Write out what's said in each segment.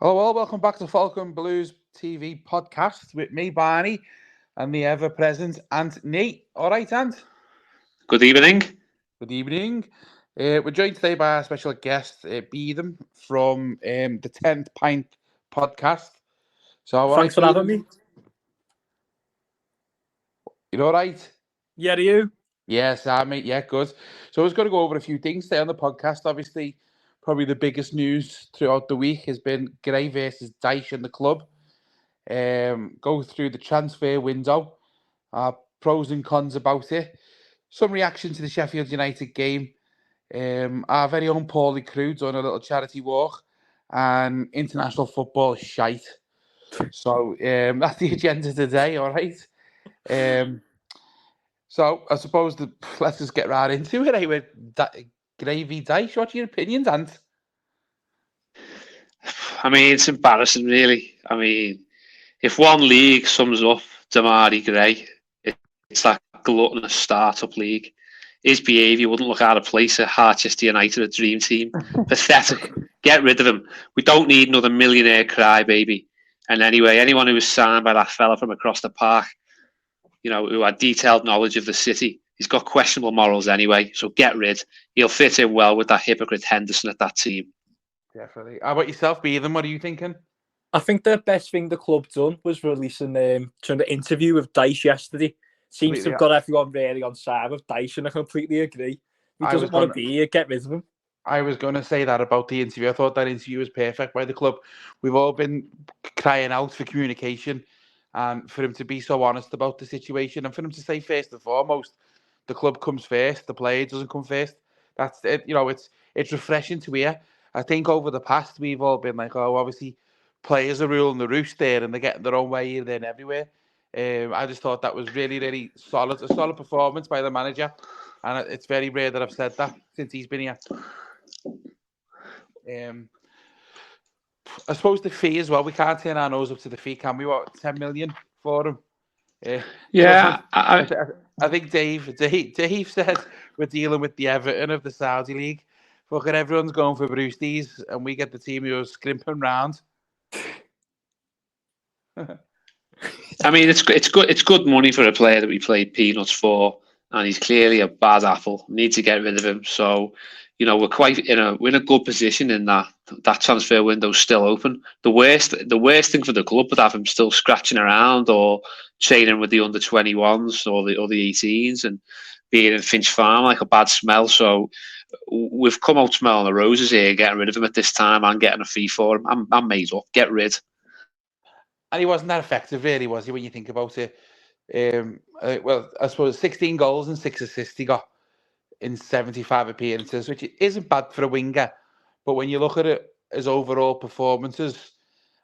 Hello, all. Welcome back to Falcon Blues TV podcast with me, Barney, and the ever-present Ant Nate. All right, Ant? Good evening. Good evening. We're joined today by our special guest, Beatham, from the 10th Pint Podcast. So, all right, Thanks for having Beatham? me. You all right? Yeah, do you? Yes, mate. Yeah, good. So I was going to go over a few things today on the podcast. Obviously, probably the biggest news throughout the week has been Gray versus Dyche in the club. Go through the transfer window, pros and cons about it, some reaction to the Sheffield United game, our very own Paulie crew doing a little charity walk, and international football shite. So that's the agenda today, all right? So I suppose let's just get right into it. With Gravy Dyche, what's your opinions, Ant? I mean, it's embarrassing, really. I mean, if one league sums up Damari Gray, it's that gluttonous start-up league. His behaviour wouldn't look out of place at Harchester United, a dream team. Pathetic. Get rid of him. We don't need another millionaire crybaby. And anyway, anyone who was signed by that fella from across the park, you know, who had detailed knowledge of the city, he's got questionable morals anyway. So get rid. He'll fit in well with that hypocrite Henderson at that team. Definitely. How about yourself, Beatham? What are you thinking? I think the best thing the club done was releasing trying to interview with Dyche yesterday. Seems to have got everyone really on side with Dyche, and I completely agree. He doesn't want to be here. Get rid of him. I was going to say that about the interview. I thought that interview was perfect by the club. We've all been crying out for communication and for him to be so honest about the situation and for him to say first and foremost, the club comes first, the player doesn't come first. That's it. You know, it's refreshing to hear. I think over the past, we've all been like, oh, obviously players are ruling the roost there and they're getting their own way here, there and everywhere. I just thought that was really, really solid. A solid performance by the manager. And it's very rare that I've said that since he's been here. I suppose the fee as well. We can't turn our nose up to the fee, can we? What, 10 million for him? Yeah, I think Dave said we're dealing with the Everton of the Saudi League. Fucking everyone's going for Brewsties, and we get the team who's scrimping round. I mean, it's good money for a player that we played peanuts for, and he's clearly a bad apple. Need to get rid of him. So, you know, we're in a good position in that transfer window's still open. The worst thing for the club would have him still scratching around or training with the under 21s or the 18s and being in Finch Farm like a bad smell. So we've come out smelling the roses here, getting rid of him at this time and getting a fee for him. I'm made up. Get rid. And he wasn't that effective, really, was he, when you think about it? Well, I suppose 16 goals and 6 assists he got in 75 appearances, which isn't bad for a winger. But when you look at it as overall performances,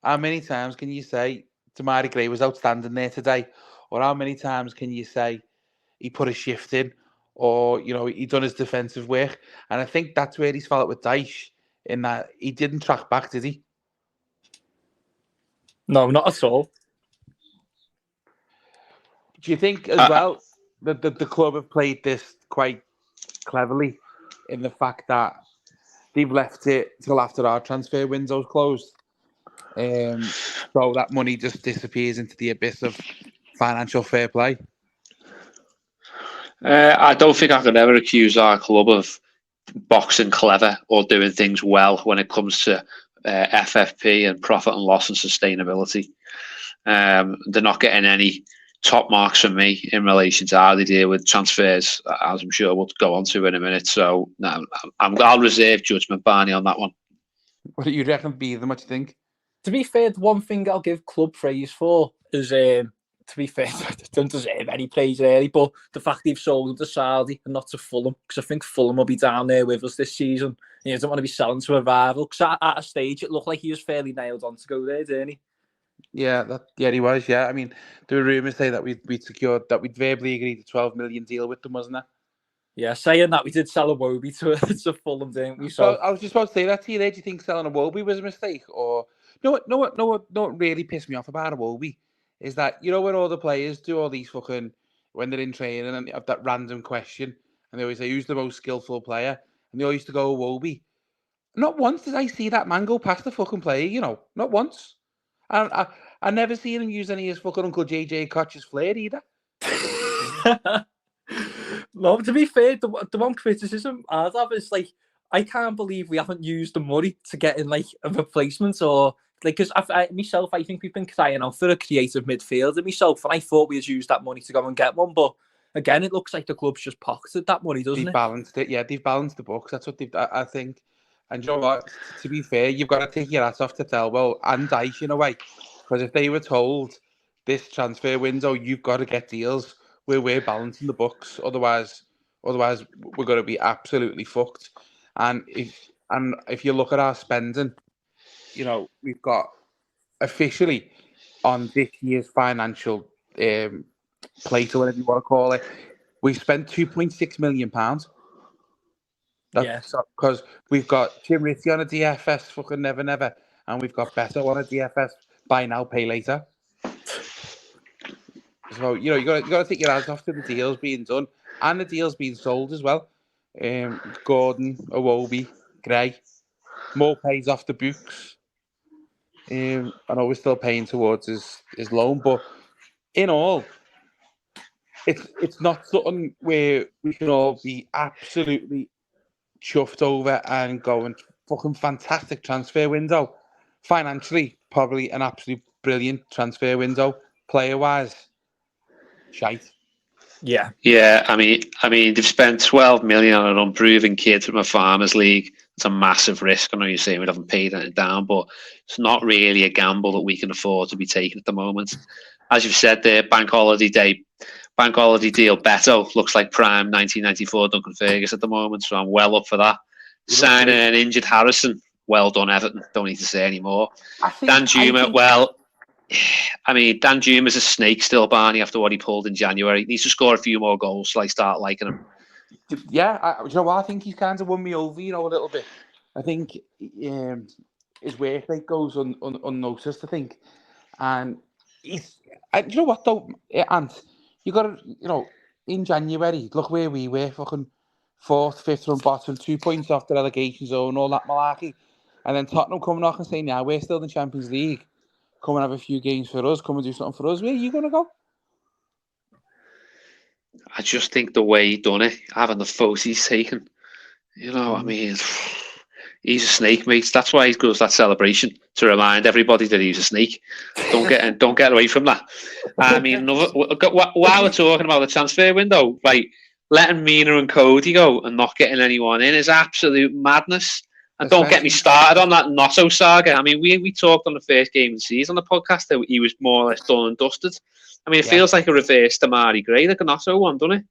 how many times can you say Damari Gray was outstanding there today? Or how many times can you say he put a shift in? Or, you know, he done his defensive work? And I think that's where he's fell out with Dyche, in that he didn't track back, did he? No, not at all. Do you think as well that the club have played this quite cleverly in the fact that they've left it till after our transfer window's closed? So that money just disappears into the abyss of financial fair play. I don't think I could ever accuse our club of boxing clever or doing things well when it comes to FFP and profit and loss and sustainability. They're not getting any top marks from me in relation to how they deal with transfers, as I'm sure we'll go on to in a minute. So no, I'll reserve judgment, Barney, on that one. What do you reckon, Beatham? What do you think? To be fair, the one thing I'll give club praise for is, to be fair, I don't deserve any praise really, but the fact they've sold him to Saudi and not to Fulham, because I think Fulham will be down there with us this season. You don't want to be selling to a rival, because at a stage it looked like he was fairly nailed on to go there, didn't he? Yeah, he was. Yeah, I mean, there were rumours saying that we'd secured that we'd verbally agreed a 12 million deal with them, wasn't there? Yeah, saying that we did sell a Wobie to Fulham, didn't we? So I was just about to say that to you there. Do you think selling a Wobie was a mistake, or no? What really pissed me off about a Wobie is that, you know, when all the players do all these fucking, when they're in training and they have that random question and they always say who's the most skillful player, and they always used to go Wobie. Not once did I see that man go past the fucking player, you know. Not once. I never seen him use any of his fucking Uncle JJ Koch's flair either. No, to be fair, the one criticism I'd have is like, I can't believe we haven't used the money to get in like a replacement or like, because I think we've been crying out for a creative midfielder myself, and I thought we had used that money to go and get one, but again, it looks like the club's just pocketed that money, doesn't it? They've balanced it, yeah. They've balanced the books. That's what I think. And you know what? To be fair, you've got to take your hat off to Thelwell and Dyche in a way, because if they were told this transfer window, you've got to get deals where we're balancing the books, otherwise we're going to be absolutely fucked. And if you look at our spending, you know, we've got officially on this year's financial plate or whatever you want to call it, we spent £2.6 million. That's because we've got Jim Ritchie on a DFS, fucking never, and we've got Beto on a DFS, buy now, pay later. So you know you got to take your hands off to the deals being done and the deals being sold as well. Gordon, Iwobi, Gray, more pays off the books. I know we're still paying towards his loan, but in all, it's not something where we can all be absolutely chuffed over and going fucking fantastic transfer window. Financially, probably an absolute brilliant transfer window. Player wise, shite. Yeah. I mean, they've spent 12 million on an unproven kid from a farmers league. It's a massive risk. I know you're saying we haven't paid it down, but it's not really a gamble that we can afford to be taking at the moment. As you've said there, bank holiday deal Beto looks like prime 1994 Duncan Fergus at the moment, so I'm well up for that. Signing an injured Harrison, well done Everton, don't need to say any more. Dan Juma, Dan Juma's a snake still, Barney, after what he pulled in January. He needs to score a few more goals so I start liking him. Yeah, you know what? I think he's kind of won me over, you know, a little bit. I think his work rate goes unnoticed, I think. And you know what, though, Ant? You got to, you know, in January, look where we were, fucking 4th, 5th from bottom, 2 points off the relegation zone, all that malarkey. And then Tottenham coming off and saying, yeah, we're still in the Champions League. Come and have a few games for us. Come and do something for us. Where are you going to go? I just think the way he done it, having the photos he's taken, you know, I mean, he's a snake, mate. That's why he goes that celebration, to remind everybody that he's a snake. Don't get away from that. I mean, while we're talking about the transfer window, like letting Mina and Cody go and not getting anyone in is absolute madness. And don't get me started on that Notto saga. I mean, we talked on the first game of the season on the podcast that he was more or less done and dusted. I mean, it feels like a reverse Damari Gray, like a Notto one, doesn't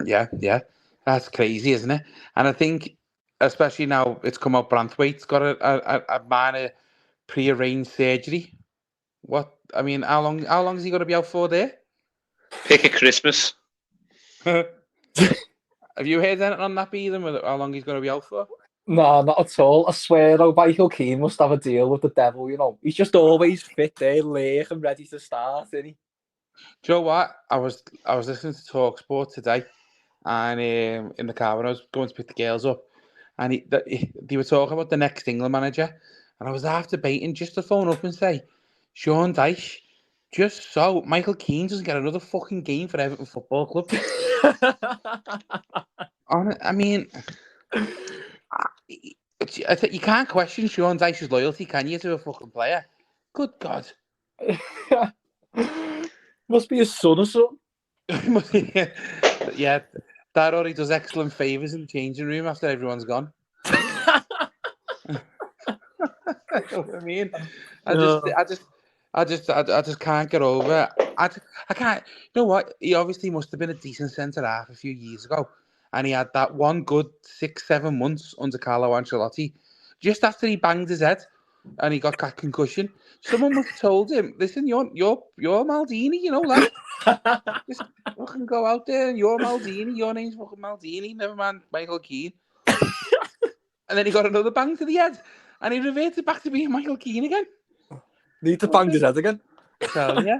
it? Yeah. That's crazy, isn't it? And I think, especially now it's come out, Branthwaite's got a minor pre-arranged surgery. What? I mean, how long is he going to be out for there? Pick a Christmas. Have you heard anything on that, Beatham, how long he's going to be out for? No, not at all. I swear, Michael Keane must have a deal with the devil, you know. He's just always fit there, late and ready to start, isn't he? Do you know what? I was listening to TalkSport today, and in the car when I was going to pick the girls up, and they were talking about the next England manager, and I was half debating just to phone up and say, Sean Dyche, just so Michael Keane doesn't get another fucking game for Everton Football Club. I mean, you can't question Sean Dyche's loyalty, can you, to a fucking player? Good God. Must be his son or something. Yeah, Dad already does excellent favours in the changing room after everyone's gone. You know what I mean? I just can't get over it. I can't. You know what? He obviously must have been a decent centre half a few years ago, and he had that one good 6-7 months under Carlo Ancelotti. Just after he banged his head, and he got that concussion, someone must have told him, "Listen, you're Maldini, you know that. Just fucking go out there and you're Maldini. Your name's fucking Maldini. Never mind Michael Keane." And then he got another bang to the head, and he reverted back to being Michael Keane again. Need to bang his head again. Tell ya.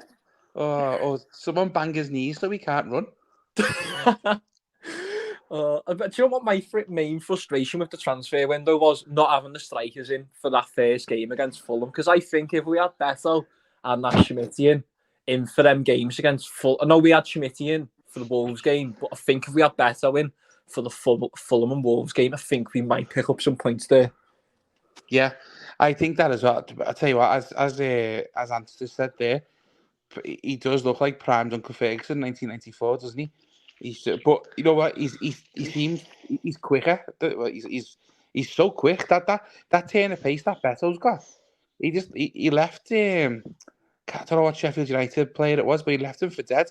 Or someone bang his knees so he can't run. But do you know what my main frustration with the transfer window was? Not having the strikers in for that first game against Fulham. Because I think if we had Beto and that Schmitty in for them games against Fulham, I know we had Schmitty in for the Wolves game, but I think if we had Beto in for the Fulham and Wolves game, I think we might pick up some points there. Yeah, I think that as well. I tell you what, as Anthony said there, he does look like prime Duncan Ferguson, 1994, doesn't he? But you know what? He seems he's quicker. He's so quick that turn of pace that Beto's got. He left. I don't know what Sheffield United player it was, but he left him for dead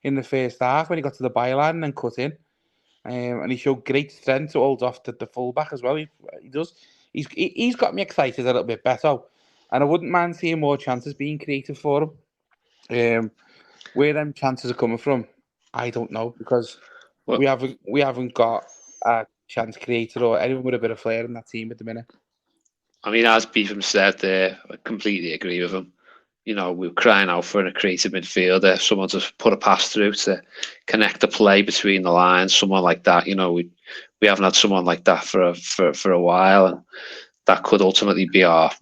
in the first half when he got to the byline and then cut in. And he showed great strength to hold off the fullback as well. He does. He's got me excited a little bit better, and I wouldn't mind seeing more chances being created for him. Where them chances are coming from, I don't know, because we haven't got a chance creator or anyone with a bit of flair in that team at the minute. I mean, as Beatham said there, I completely agree with him. You know, we're crying out for a creative midfielder, someone to put a pass through to connect the play between the lines, someone like that. You know, we haven't had someone like that for a while, and that could ultimately be our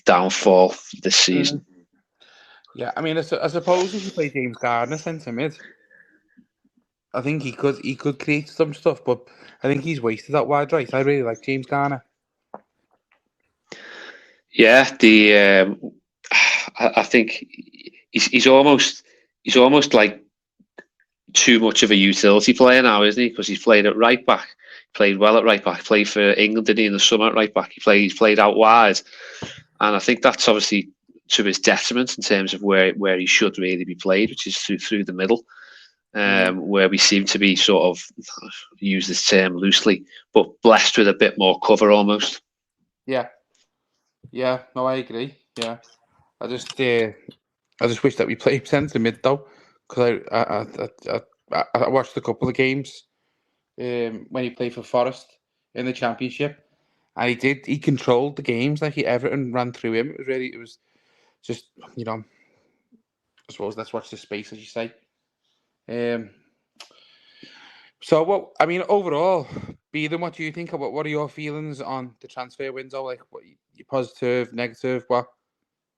downfall this season. Yeah, I mean, I suppose if you play James Gardner centre mid, I think he could create some stuff, but I think he's wasted that wide right. I really like James Garner. Yeah, I think he's almost like too much of a utility player now, isn't he? Because he's played at right back, played well at right back, played for England, didn't he, in the summer at right back? He's played out wide, and I think that's obviously to his detriment in terms of where he should really be played, which is through the middle, where we seem to be sort of, use this term loosely, but blessed with a bit more cover almost. Yeah, no, I agree. Yeah, I just wish that we played centre mid though, because I watched a couple of games when he played for Forest in the Championship, and he controlled the games like Everton ran through him. It was just, you know, I suppose let's watch the space, as you say. So what I mean overall, Beatham, what do you think about? What are your feelings on the transfer window? Like, what you positive, negative, what?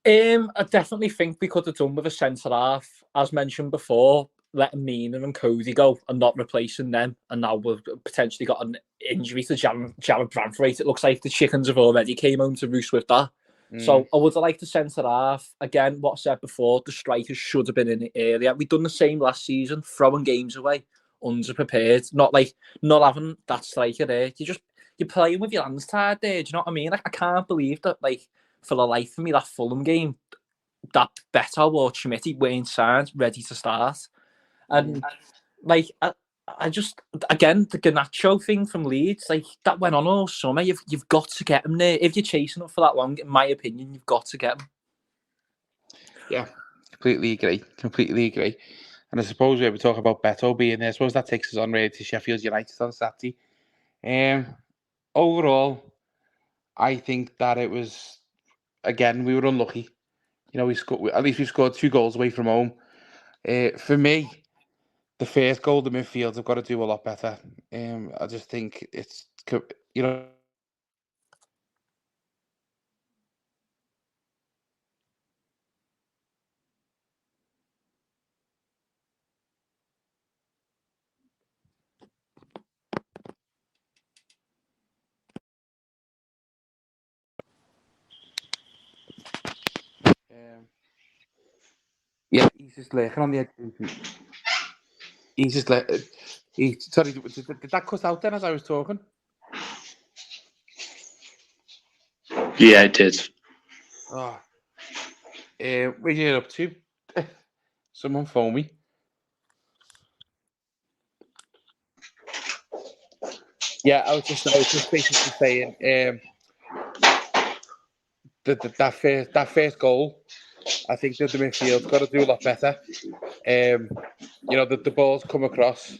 I definitely think we could have done with a centre half, as mentioned before, letting Mina and Cody go and not replacing them. And now we've potentially got an injury to Jared Branthwaite. It looks like the chickens have already came home to roost with that. So I would have liked the centre half. Again, what I said before, the strikers should have been in it earlier. We've done the same last season, throwing games away, underprepared, not having that striker there. You're playing with your hands tied there. Do you know what I mean? Like, I can't believe that, like, for the life of me, that Fulham game, that Beto or Schmitty weren't signed, ready to start. And like, I just, again, the Garnacho thing from Leeds, like, that went on all summer. You've got to get him there. If you're chasing him for that long, in my opinion, you've got to get him. Yeah, completely agree. And I suppose we talk about Beto being there. I suppose that takes us on really to Sheffield United on Saturday. Overall, I think that it was, again, we were unlucky. You know, we scored 2 goals away from home. For me, the first goal, the midfield have got to do a lot better. I just think it's, you know. Yeah, he's just lurking on the edge. He's just sorry, did that cut out then as I was talking? Yeah, it did. Oh. Where are you up to? Someone phone me. Yeah, I was just basically saying that first goal, I think that the midfield's got to do a lot better. You know, the balls come across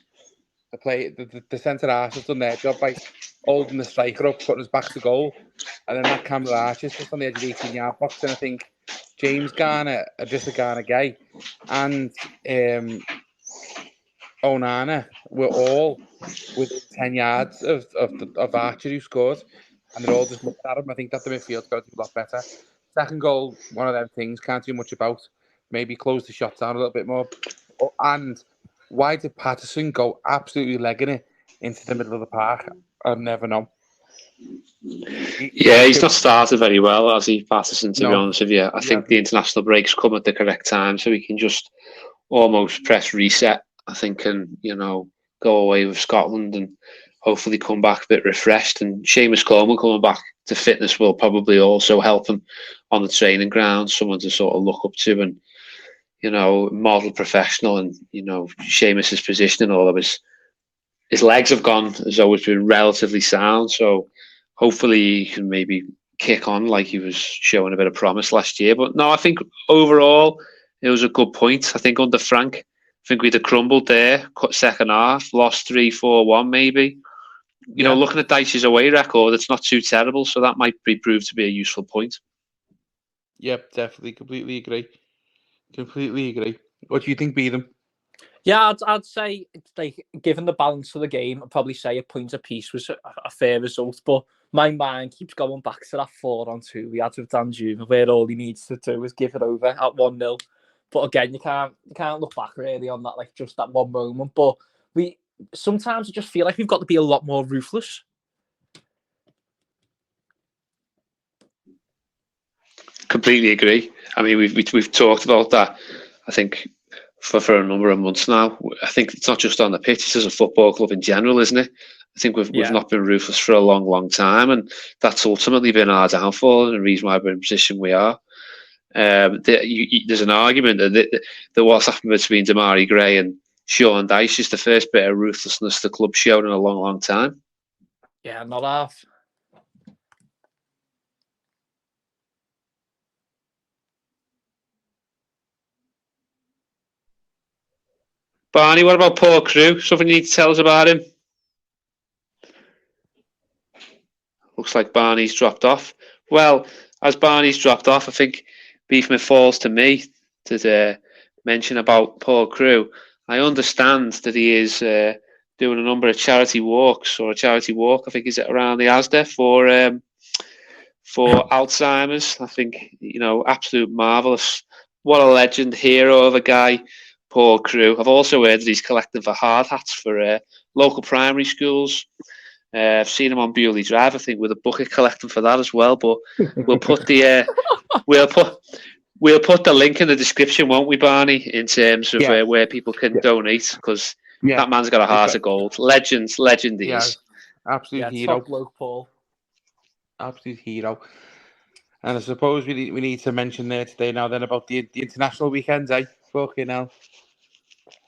the centre half has done their job by holding the striker up, putting us back to goal, and then that camera arch is just on the edge of the 18-yard box. And I think James Garner, just a Garner guy, and Onana were all within 10 yards of Archer who scored, and they're all just looking at him. I think that the midfield's got to do a lot better. Second goal, one of them things, can't do much about. Maybe close the shot down a little bit more. And why did Patterson go absolutely legging it into the middle of the park? I'll never know. He's not started very well, has he, Patterson, to be honest with you. I think the international breaks come at the correct time, so he can just almost press reset, I think, and, go away with Scotland and hopefully come back a bit refreshed. And Seamus Coleman coming back to fitness will probably also help him on the training ground, someone to sort of look up to and, model professional. And, Seamus's position and all of his legs has always been relatively sound. So hopefully he can maybe kick on like he was showing a bit of promise last year. But no, I think overall it was a good point. I think under Frank, we'd have crumbled there, cut second half, lost 3-4-1 maybe. Looking at Dyche's away record, it's not too terrible, so that might prove to be a useful point. Yep, definitely, completely agree. What do you think, Beatham? Yeah, I'd say, like, given the balance of the game, I'd probably say a point apiece was a fair result. But my mind keeps going back to that 4-on-2 we had with Danjuma, where all he needs to do is give it over at 1-0. But again, you can't look back really on that, like just that one moment. But sometimes I just feel like we've got to be a lot more ruthless. Completely agree. I mean, we've talked about that, I think, for a number of months now. I think it's not just on the pitch; it's as a football club in general, isn't it? I think we've not been ruthless for a long, long time, and that's ultimately been our downfall and the reason why we're in the position we are. There's an argument that what's happened between Damari Gray and Sean Dyche is the first bit of ruthlessness the club's shown in a long, long time. Yeah, not half. Barney, what about Paul Crewe? Something you need to tell us about him? Looks like Barney's dropped off. Well, as Barney's dropped off, I think Beatham, it falls to me to mention about Paul Crewe. I understand that he is doing a number of charity walks, or a charity walk, I think, is it around the Asda for Alzheimer's. I think, absolute marvellous. What a legend, hero of a guy, Paul Crewe. I've also heard that he's collecting for hard hats for local primary schools. I've seen him on Bewley Drive, I think, with a bucket collecting for that as well. But we'll put the we'll put the link in the description, won't we, Barney? In terms of where people can donate, because that man's got a heart of gold. Legend he is. Absolute hero. Top bloke, Paul. Absolute hero. And I suppose we need to mention there today now then about the international weekends, eh? Fucking hell.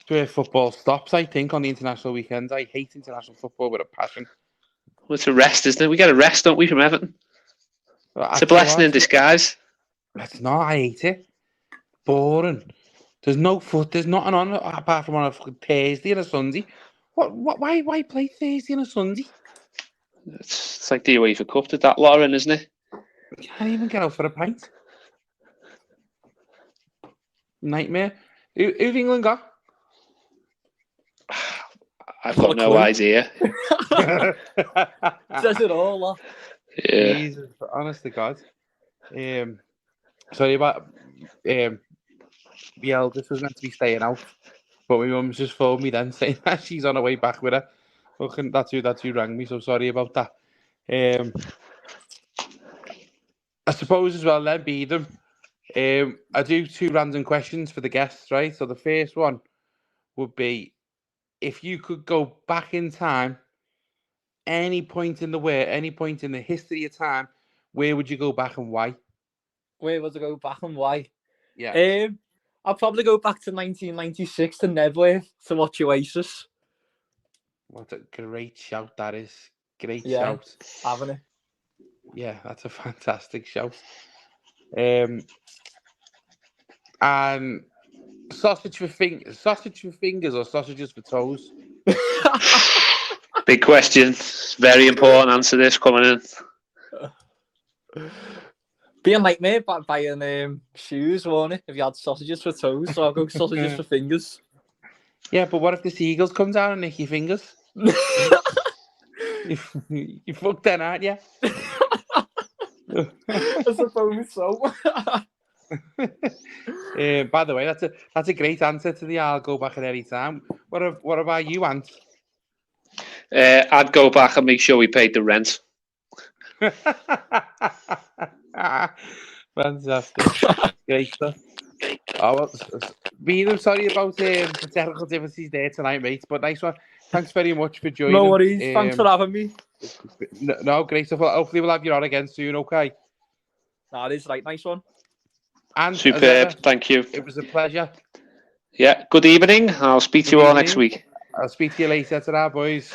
It's where football stops, I think, on the international weekends. I hate international football with a passion. Well, it's a rest, isn't it? We get a rest, don't we, from Everton? It's a blessing in disguise. It's not. I hate it. Boring. There's no foot. There's nothing on apart from on a Thursday and a Sunday. Why play Thursday and a Sunday? It's like the UEFA Cup did that, Lauren, isn't it? You can't even get out for a pint. Nightmare. Who've England got? I've got no idea. Says it all. Yeah. Jesus, honest to God. Sorry about the eldest was meant to be staying out, but my mum's just phoned me then saying that she's on her way back with her. Fucking that's who rang me, so sorry about that. I suppose as well then, Beatham. I do 2 random questions for the guests, right? So the first one would be, if you could go back in time, any point in the history of time, where would you go back and why? Where would I go back and why? Yeah. I'll probably go back to 1996 to Nebworth to watch Oasis. What a great shout that is. Great Yeah, shout. haven't it? Yeah, that's a fantastic shout. And sausage for fingers or sausages for toes? Big question. Very important answer this coming in. Be a nightmare buying shoes, won't it? If you had sausages for toes, so I'll go sausages for fingers. Yeah, but what if the seagulls come down and nick your fingers? You fucked then, aren't you? I suppose so. By the way, that's a great answer to the I'll go back at any time. What about you, Ant? I'd go back and make sure we paid the rent. Fantastic. Great stuff. Oh, well, Beatham, sorry about the technical difficulties there tonight, mate, but nice one. Thanks very much for joining. No worries. Thanks for having me. No, great stuff. Hopefully we'll have you on again soon, okay? That is right. Nice one. And superb. Thank you. It was a pleasure. Yeah. Good evening. I'll speak to you all next week. I'll speak to you later. Ta-ra, boys.